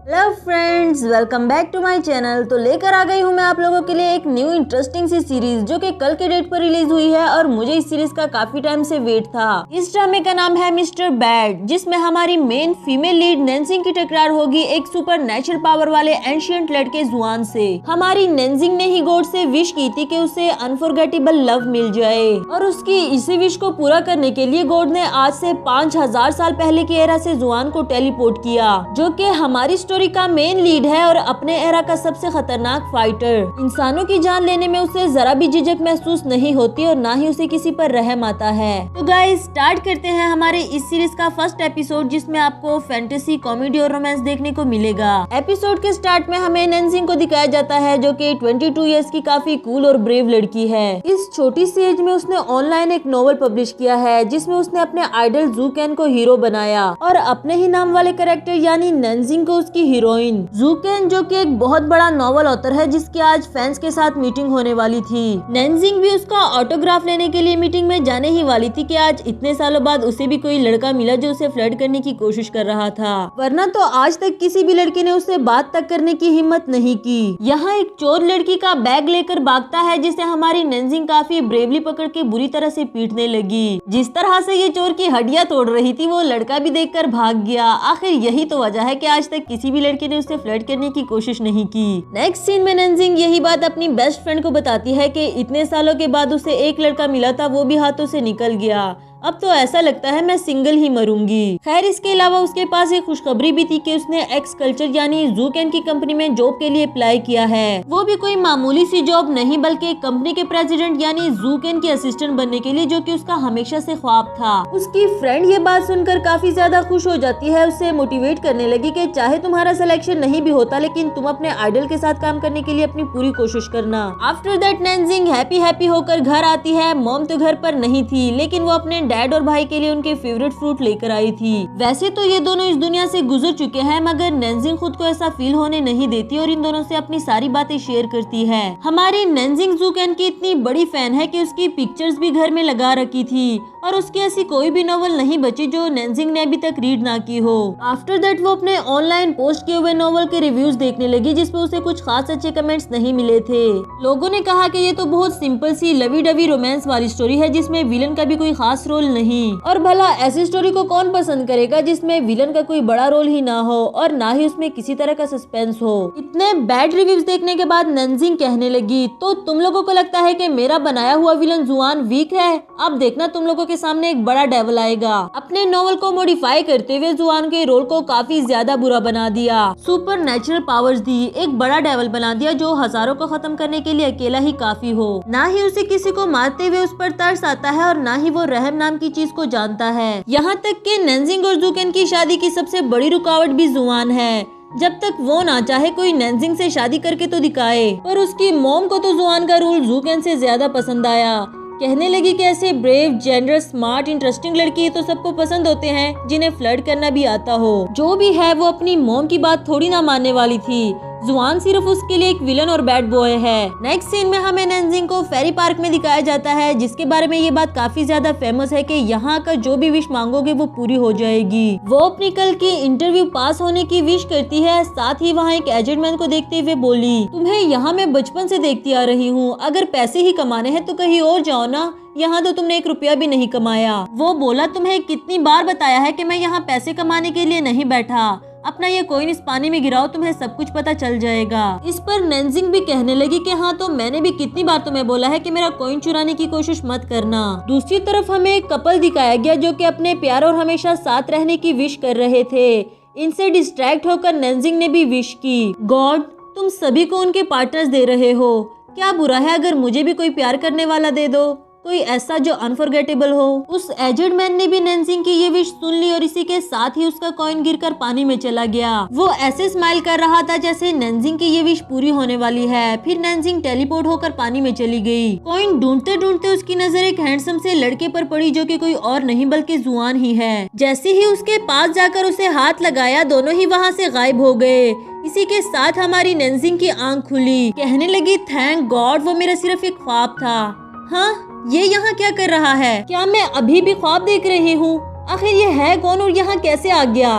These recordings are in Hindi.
Hello friends, welcome back to my channel. तो लेकर आ गई हूँ मैं आप लोगों के लिए एक न्यू इंटरेस्टिंग सी सीरीज जो कि कल के डेट पर रिलीज हुई है और मुझे इस सीरीज का काफी टाइम से वेट था। इस ड्रामे का नाम है मिस्टर बैड, जिसमें हमारी मेन फीमेल लीड नेंजिंग की टकरार होगी एक सुपर नेचुरल पावर वाले एंशिएंट लड़के जुआन से। हमारी नेंजिंग ने ही गॉड से विश की थी कि उसे अनफॉरगेटेबल लव मिल जाए और उसकी इसी विश को पूरा करने के लिए गॉड ने आज से 5000 साल पहले की एरा से जुआन को टेलीपोर्ट किया, जो कि हमारी स्टोरी का मेन लीड है और अपने एरा का सबसे खतरनाक फाइटर। इंसानों की जान लेने में उसे जरा भी झिझक महसूस नहीं होती और ना ही उसे किसी पर रहम आता है। तो गाइस, स्टार्ट करते हैं हमारे इस सीरीज का फर्स्ट एपिसोड, जिसमें आपको फैंटेसी, कॉमेडी और रोमांस देखने को मिलेगा। एपिसोड के स्टार्ट में हमें नेंजिंग को दिखाया जाता है, जो कि 22 इयर्स की काफी कूल और ब्रेव लड़की है। इस छोटी सी एज में उसने ऑनलाइन एक नॉवल पब्लिश किया है, जिसमें उसने अपने आइडल जूकेन को हीरो बनाया और अपने ही नाम वाले कैरेक्टर यानी नेंजिंग को उसकी हीरोइन। जूकेन जो कि एक बहुत बड़ा नॉवल ऑथर है, जिसकी आज फैंस के साथ मीटिंग होने वाली थी। नेंजिंग भी उसका ऑटोग्राफ लेने के लिए मीटिंग में जाने ही वाली थी कि आज इतने सालों बाद उसे भी कोई लड़का मिला जो उसे फ्लर्ट करने की कोशिश कर रहा था, वरना तो आज तक किसी भी लड़के ने उससे बात तक करने की हिम्मत नहीं की। यहाँ एक चोर लड़की का बैग लेकर भागता है, जिसे हमारी नेंजिंग काफी ब्रेवली पकड़ के बुरी तरह से पीटने लगी। जिस तरह से ये चोर की हड्डियां तोड़ रही थी, वो लड़का भी देखकर भाग गया। आखिर यही तो वजह है कि आज तक किसी भी लड़के ने उससे फ्लर्ट करने की कोशिश नहीं की। नेक्स्ट सीन में नेंजिंग यही बात अपनी बेस्ट फ्रेंड को बताती है कि इतने सालों के बाद उसे एक लड़का मिला था, वो भी हाथों से निकल गया। अब तो ऐसा लगता है मैं सिंगल ही मरूंगी। खैर, इसके अलावा उसके पास एक खुशखबरी भी थी कि उसने एक्स कल्चर यानी जूकेन की कंपनी में जॉब के लिए अप्लाई किया है। वो भी कोई मामूली सी जॉब नहीं, बल्कि कंपनी के प्रेसिडेंट यानी जूकेन के असिस्टेंट बनने के लिए, जो कि उसका हमेशा से ख्वाब था। उसकी फ्रेंड ये बात सुनकर काफी ज्यादा खुश हो जाती है, उसे मोटिवेट करने लगी कि चाहे तुम्हारा सिलेक्शन नहीं भी होता, लेकिन तुम अपने आइडल के साथ काम करने के लिए अपनी पूरी कोशिश करना। आफ्टर दैट नेंजिंग हैप्पी होकर घर आती है। मॉम तो घर पर नहीं थी, लेकिन वो अपने डैड और भाई के लिए उनके फेवरेट फ्रूट लेकर आई थी। वैसे तो ये दोनों इस दुनिया से गुजर चुके हैं, मगर नेंजिंग खुद को ऐसा फील होने नहीं देती और इन दोनों से अपनी सारी बातें शेयर करती है। हमारी नेंजिंग जूकेन की इतनी बड़ी फैन है कि उसकी पिक्चर्स भी घर में लगा रखी थी और उसकी ऐसी कोई भी नॉवल नहीं बची जो नेंजिंग ने अभी तक रीड ना की हो। आफ्टर दैट वो अपने ऑनलाइन पोस्ट किए हुए नॉवल के रिव्यूज देखने लगी, जिसपे उसे कुछ खास अच्छे कमेंट्स नहीं मिले थे। लोगों ने कहा कि ये तो बहुत सिंपल सी लवी डवी रोमांस वाली स्टोरी है, जिसमें विलन का भी कोई खास रोल नहीं। और भला ऐसी स्टोरी को कौन पसंद करेगा जिसमें विलन का कोई बड़ा रोल ही ना हो और ना ही उसमें किसी तरह का सस्पेंस हो। इतने बैड रिव्यूज देखने के बाद नेंजिंग कहने लगी, तो तुम लोगों को लगता है कि मेरा बनाया हुआ विलन जुआन वीक है? अब देखना तुम लोगों के सामने एक बड़ा डेविल आएगा। अपने नॉवल को मॉडिफाई करते हुए जुआन के रोल को काफी ज्यादा बुरा बना दिया, सुपर नेचुरल पावर्स दी, एक बड़ा डेविल बना दिया जो हजारों को खत्म करने के लिए अकेला ही काफी हो। ना ही उसे किसी को मारते हुए उस पर तरस आता है और ना ही वो रहम नाम की चीज को जानता है। यहाँ तक कि नेंजिंग और जूकेन की शादी की सबसे बड़ी रुकावट भी जुआन है। जब तक वो ना चाहे कोई नेंजिंग से शादी करके तो दिखाए। पर उसकी मॉम को तो जुआन का रोल जूकेन से ज्यादा पसंद आया। कहने लगी कि ऐसे ब्रेव, जेनरस, स्मार्ट, इंटरेस्टिंग लड़की तो सबको पसंद होते हैं जिन्हें फ्लर्ट करना भी आता हो। जो भी है, वो अपनी मॉम की बात थोड़ी ना मानने वाली थी। जुआन सिर्फ उसके लिए एक विलन और बैड बॉय है। नेक्स्ट सीन में हमें नेंजिंग को फेरी पार्क में दिखाया जाता है, जिसके बारे में ये बात काफी ज्यादा फेमस है कि यहाँ का जो भी विश मांगोगे वो पूरी हो जाएगी। वो अपनी कल की इंटरव्यू पास होने की विश करती है। साथ ही वहाँ एक एजेड मैन को देखते हुए बोली, तुम्हें यहाँ मैं बचपन से देखती आ रही हूँ, अगर पैसे ही कमाने हैं तो कहीं और जाओ ना, यहाँ तो तुमने 1 रुपया भी नहीं कमाया। वो बोला, तुम्हें कितनी बार बताया है कि मैं यहाँ पैसे कमाने के लिए नहीं बैठा, अपना ये कॉइन इस पानी में गिराओ, तुम्हें सब कुछ पता चल जाएगा। इस पर नेंजिंग भी कहने लगी कि हाँ, तो मैंने भी कितनी बार तुम्हें बोला है कि मेरा कॉइन चुराने की कोशिश मत करना। दूसरी तरफ हमें एक कपल दिखाया गया जो कि अपने प्यार और हमेशा साथ रहने की विश कर रहे थे। इनसे डिस्ट्रैक्ट होकर नेंजिंग ने भी विश की, गॉड तुम सभी को उनके पार्टनर्स दे रहे हो, क्या बुरा है अगर मुझे भी कोई प्यार करने वाला दे दो, कोई ऐसा जो अनफॉरगेटेबल हो। उस एजेड मैन ने भी नेंजिंग की ये विश सुन ली और इसी के साथ ही उसका कॉइन गिरकर पानी में चला गया। वो ऐसे स्माइल कर रहा था जैसे नेंजिंग की ये विश पूरी होने वाली है। फिर नेंजिंग टेलीपोर्ट होकर पानी में चली गई। कॉइन ढूंढते ढूंढते उसकी नजर एक हैंडसम से लड़के पर पड़ी, जो कि कोई और नहीं बल्कि जुआन ही है। जैसे ही उसके पास जाकर उसे हाथ लगाया, दोनों ही वहाँ से गायब हो गए। इसी के साथ हमारी नेंजिंग की आंख खुली, कहने लगी, थैंक गॉड, वो मेरा सिर्फ एक ख्वाब था। हाँ, ये यहाँ क्या कर रहा है? क्या मैं अभी भी ख्वाब देख रही हूँ? आखिर ये है कौन और यहाँ कैसे आ गया?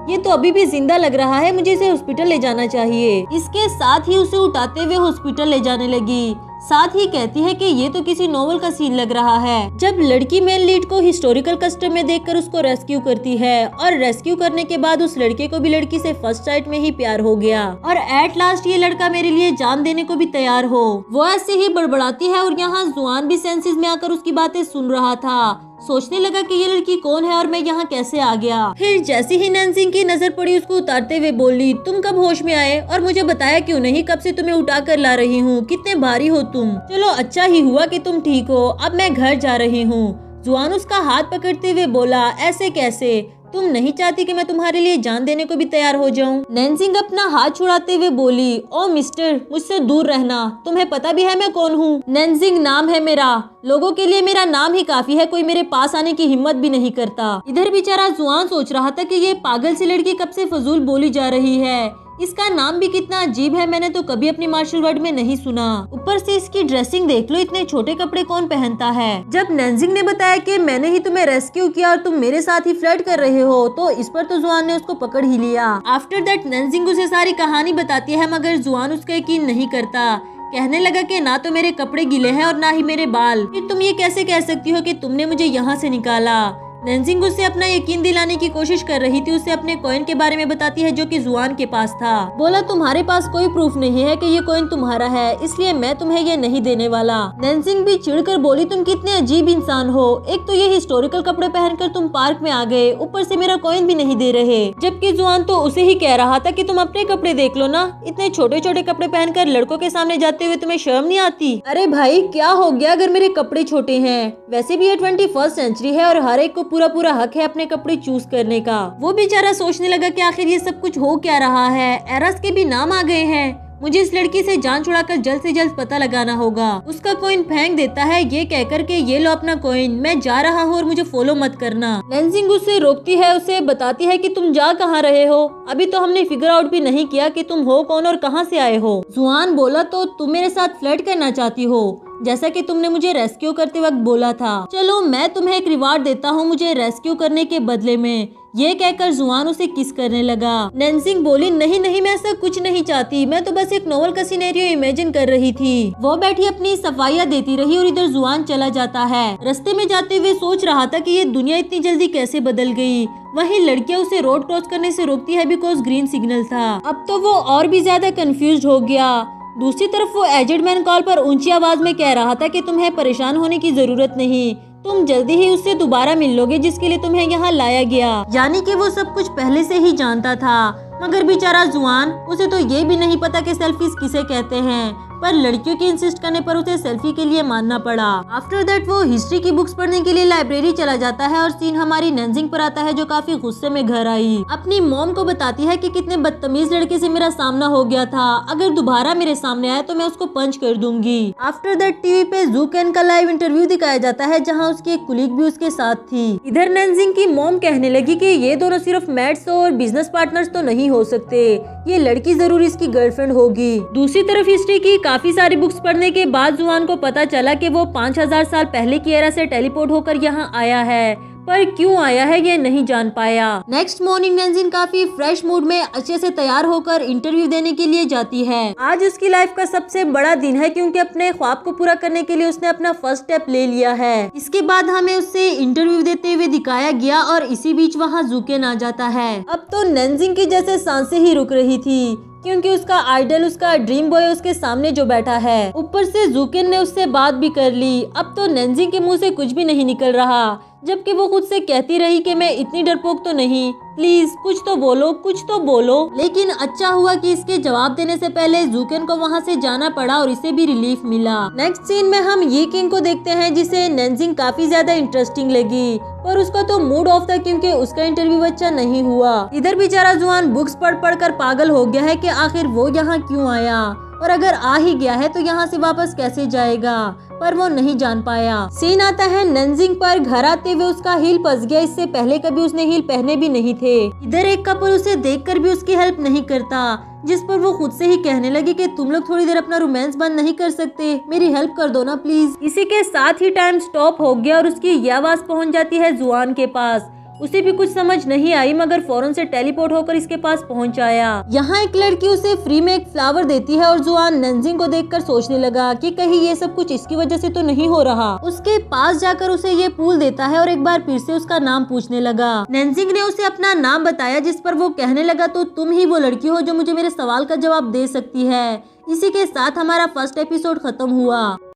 ये तो अभी भी जिंदा लग रहा है, मुझे इसे हॉस्पिटल ले जाना चाहिए। इसके साथ ही उसे उठाते हुए हॉस्पिटल ले जाने लगी। साथ ही कहती है कि ये तो किसी नॉवल का सीन लग रहा है, जब लड़की मेन लीड को हिस्टोरिकल कस्टम में देखकर उसको रेस्क्यू करती है और रेस्क्यू करने के बाद उस लड़के को भी लड़की से फर्स्ट साइट में ही प्यार हो गया और एट लास्ट ये लड़का मेरे लिए जान देने को भी तैयार हो। वो ऐसे ही बड़बड़ाती है और यहाँ जुआन भी सेंसेस में आकर उसकी बातें सुन रहा था। सोचने लगा कि ये लड़की कौन है और मैं यहाँ कैसे आ गया। फिर जैसे ही नैन्सिंग की नजर पड़ी उसको उतारते हुए बोली, तुम कब होश में आए और मुझे बताया क्यों नहीं? कब से तुम्हें उठा कर ला रही हूँ, कितने भारी हो तुम। चलो अच्छा ही हुआ कि तुम ठीक हो, अब मैं घर जा रही हूँ। जुआन उसका हाथ पकड़ते हुए बोला, ऐसे कैसे? तुम नहीं चाहती कि मैं तुम्हारे लिए जान देने को भी तैयार हो जाऊं? नैन्सिंग अपना हाथ छुड़ाते हुए बोली, ओ मिस्टर, मुझसे दूर रहना, तुम्हें पता भी है मैं कौन हूँ? नैन्सिंग नाम है मेरा, लोगों के लिए मेरा नाम ही काफी है, कोई मेरे पास आने की हिम्मत भी नहीं करता। इधर बेचारा जुआन सोच रहा था कि ये पागल सी लड़की कब से फजूल बोली जा रही है, इसका नाम भी कितना अजीब है, मैंने तो कभी अपनी मार्शल वर्ड में नहीं सुना। ऊपर से इसकी ड्रेसिंग देख लो, इतने छोटे कपड़े कौन पहनता है। जब नैन्सिंग ने बताया कि मैंने ही तुम्हें रेस्क्यू किया और तुम मेरे साथ ही फ्लर्ट कर रहे हो, तो इस पर तो जुआन ने उसको पकड़ ही लिया। आफ्टर दैट नैन्सिंग उसे सारी कहानी बताती है, मगर जुआन उसका यकीन नहीं करता। कहने लगा कि ना तो मेरे कपड़े गीले हैं और ना ही मेरे बाल, फिर तुम ये कैसे कह सकती हो कि तुमने मुझे यहाँ से निकाला। नैन्सिंग उससे अपना यकीन दिलाने की कोशिश कर रही थी। उसे अपने कॉइन के बारे में बताती है जो कि जुआन के पास था। बोला, तुम्हारे पास कोई प्रूफ नहीं है कि ये कॉइन तुम्हारा है, इसलिए मैं तुम्हें ये नहीं देने वाला। नैन्सिंग भी चिढ़कर बोली, तुम कितने अजीब इंसान हो, एक तो ये हिस्टोरिकल कपड़े पहनकर तुम पार्क में आ गए, ऊपर से मेरा कॉइन भी नहीं दे रहे। जबकि जुआन तो उसे ही कह रहा था कि तुम अपने कपड़े देख लो ना, इतने छोटे छोटे कपड़े पहनकर लड़कों के सामने जाते हुए तुम्हें शर्म नहीं आती? अरे भाई क्या हो गया अगर मेरे कपड़े छोटे हैं? वैसे भी ये 21st सेंचुरी है और हर एक को पूरा हक है अपने कपड़े चूज करने का। वो बेचारा सोचने लगा कि आखिर ये सब कुछ हो क्या रहा है, एरस के भी नाम आ गए हैं, मुझे इस लड़की से जान छुड़ाकर जल्द से जल्द पता लगाना होगा। उसका कॉइन फेंक देता है ये कहकर के, ये लो अपना कॉइन, मैं जा रहा हूँ और मुझे फॉलो मत करना। नैन्सिंग उसे रोकती है, उसे बताती है कि तुम जा कहाँ रहे हो, अभी तो हमने फिगर आउट भी नहीं किया कि तुम हो कौन और कहाँ से आए हो। जुआन बोला, तो तुम मेरे साथ फ्लर्ट करना चाहती हो, जैसा कि तुमने मुझे रेस्क्यू करते वक्त बोला था। चलो मैं तुम्हें एक रिवार्ड देता हूँ मुझे रेस्क्यू करने के बदले में। ये कहकर जुआन उसे किस करने लगा। नैन्सिंग बोली, नहीं नहीं, मैं ऐसा कुछ नहीं चाहती, मैं तो बस एक नोवेल का सिनेरियो इमेजिन कर रही थी। वो बैठी अपनी सफाइयाँ देती रही और इधर जुआन चला जाता है। रास्ते में जाते हुए सोच रहा था कि ये दुनिया इतनी जल्दी कैसे बदल गई। वहीं लड़कियां उसे रोड क्रॉस करने से रोकती है बिकॉज ग्रीन सिग्नल था। अब तो वो और भी ज्यादा कंफ्यूज हो गया। दूसरी तरफ वो एजेड मैन कॉल पर ऊंची आवाज में कह रहा था कि तुम्हें परेशान होने की जरूरत नहीं, तुम जल्दी ही उससे दोबारा मिल लोगे जिसके लिए तुम्हें यहाँ लाया गया। यानी कि वो सब कुछ पहले से ही जानता था। मगर बेचारा जुआन, उसे तो ये भी नहीं पता कि सेल्फीज किसे कहते हैं, पर लड़कियों की इंसिस्ट करने पर उसे सेल्फी के लिए मानना पड़ा। आफ्टर दैट वो हिस्ट्री की बुक्स पढ़ने के लिए लाइब्रेरी चला जाता है और सीन हमारी नैन्सिंग पर आता है जो काफी गुस्से में घर आई। अपनी मॉम को बताती है कि कितने बदतमीज लड़के से मेरा सामना हो गया था, अगर दोबारा मेरे सामने आया तो मैं उसको पंच कर दूंगी। आफ्टर दैट टीवी पे जूकेन का लाइव इंटरव्यू दिखाया जाता है जहाँ उसकी एक कुलीग भी उसके साथ थी। इधर नैन्सिंग की मॉम कहने लगी कि ये दोनों सिर्फ मैट्स और बिजनेस पार्टनर्स तो नहीं हो सकते, ये लड़की जरूर इसकी गर्लफ्रेंड होगी। दूसरी तरफ हिस्ट्री की काफी सारी बुक्स पढ़ने के बाद जुआन को पता चला कि वो 5000 साल पहले की एरा से टेलीपोर्ट होकर यहाँ आया है, पर क्यों आया है ये नहीं जान पाया। नेक्स्ट मॉर्निंग नैन्सिंग काफी फ्रेश मूड में अच्छे से तैयार होकर इंटरव्यू देने के लिए जाती है। आज उसकी लाइफ का सबसे बड़ा दिन है क्योंकि अपने ख्वाब को पूरा करने के लिए उसने अपना फर्स्ट स्टेप ले लिया है। इसके बाद हमें उससे इंटरव्यू देते हुए दिखाया गया और इसी बीच वहाँ जूकेन आ जाता है। अब तो नैन्सिंग की जैसे सांसें ही रुक रही थी क्योंकि उसका आइडल, उसका ड्रीम बॉय उसके सामने जो बैठा है। ऊपर से जूकेन ने उससे बात भी कर ली। अब तो नैन्सिंग के मुंह से कुछ भी नहीं निकल रहा, जबकि वो खुद से कहती रही कि मैं इतनी डरपोक तो नहीं, प्लीज कुछ तो बोलो, कुछ तो बोलो। लेकिन अच्छा हुआ कि इसके जवाब देने से पहले जूकेन को वहाँ से जाना पड़ा और इसे भी रिलीफ मिला। नेक्स्ट सीन में हम ये किंग को देखते हैं जिसे नैन्सिंग काफी ज्यादा इंटरेस्टिंग लगी, पर उसका तो मूड ऑफ था क्योंकि उसका इंटरव्यू अच्छा नहीं हुआ। इधर बेचारा जुआन बुक्स पढ़ कर पागल हो गया है कि आखिर वो यहाँ क्यों आया और अगर आ ही गया है तो यहाँ से वापस कैसे जाएगा, पर वो नहीं जान पाया। सीन आता है नैन्सिंग पर। घर आते हुए उसका हील फंस गया, इससे पहले कभी उसने हील पहने भी नहीं थे। इधर एक कपल उसे देखकर भी उसकी हेल्प नहीं करता, जिस पर वो खुद से ही कहने लगी कि तुम लोग थोड़ी देर अपना रोमांस बंद नहीं कर सकते, मेरी हेल्प कर दो ना प्लीज। इसी के साथ ही टाइम स्टॉप हो गया और उसकी यह आवाज पहुंच जाती है जुआन के पास। उसे भी कुछ समझ नहीं आई मगर फौरन से टेलीपोर्ट होकर इसके पास पहुंच आया। यहाँ एक लड़की उसे फ्री में एक फ्लावर देती है और जुआन नंजिंग को देखकर सोचने लगा कि कहीं ये सब कुछ इसकी वजह से तो नहीं हो रहा। उसके पास जाकर उसे ये फूल देता है और एक बार फिर से उसका नाम पूछने लगा। नंजिंग ने उसे अपना नाम बताया जिस पर वो कहने लगा तो तुम ही वो लड़की हो जो मुझे मेरे सवाल का जवाब दे सकती है। इसी के साथ हमारा फर्स्ट एपिसोड खत्म हुआ।